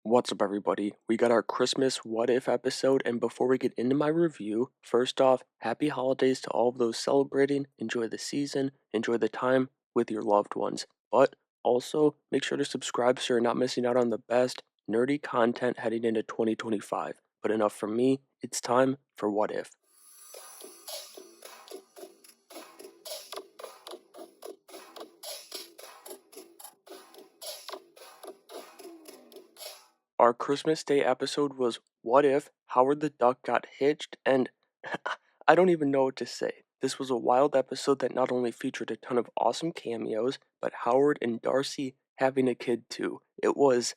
What's up, everybody? We got our Christmas What If episode, and before we get into my review, first off, happy holidays to all of those celebrating. Enjoy the season, enjoy the time with your loved ones. But also, make sure to subscribe so you're not missing out on the best nerdy content heading into 2025. But enough from me, it's time for What If. Our Christmas Day episode was What If Howard the Duck Got Hitched, and I don't even know what to say. This was a wild episode that not only featured a ton of awesome cameos, but Howard and Darcy having a kid too. It was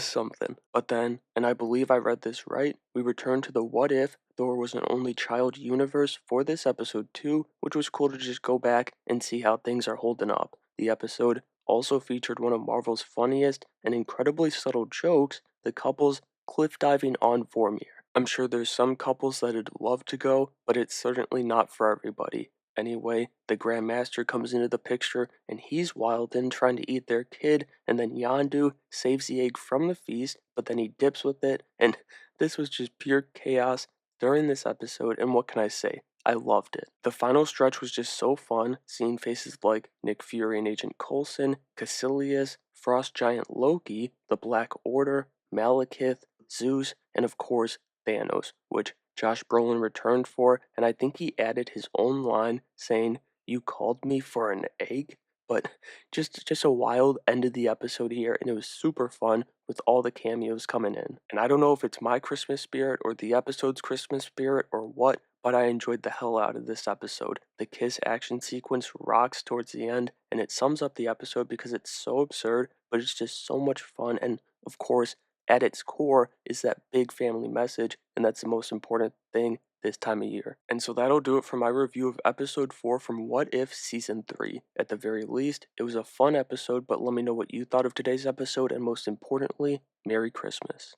something. But then, and I believe I read this right, we returned to the What If Thor was an only child universe for this episode too, which was cool to just go back and see how things are holding up. The episode also featured one of Marvel's funniest and incredibly subtle jokes, the couple's cliff diving on Vormir. I'm sure there's some couples that'd love to go, but it's certainly not for everybody. Anyway, the Grandmaster comes into the picture and he's wild in trying to eat their kid, and then Yondu saves the egg from the feast, but then he dips with it, and this was just pure chaos during this episode, and what can I say? I loved it. The final stretch was just so fun, seeing faces like Nick Fury and Agent Coulson, Caecilius, Frost Giant Loki, the Black Order, Malekith, Zeus, and of course, Thanos, which Josh Brolin returned for, and I think he added his own line saying, "You called me for an egg?" But just a wild end of the episode here, and it was super fun with all the cameos coming in. And I don't know if it's my Christmas spirit or the episode's Christmas spirit or what, but I enjoyed the hell out of this episode. The kiss action sequence rocks towards the end, and it sums up the episode because it's so absurd, but it's just so much fun, and of course, at its core is that big family message, and that's the most important thing this time of year. And so that'll do it for my review of episode 4 from What If Season 3. At the very least, it was a fun episode, but let me know what you thought of today's episode, and most importantly, Merry Christmas.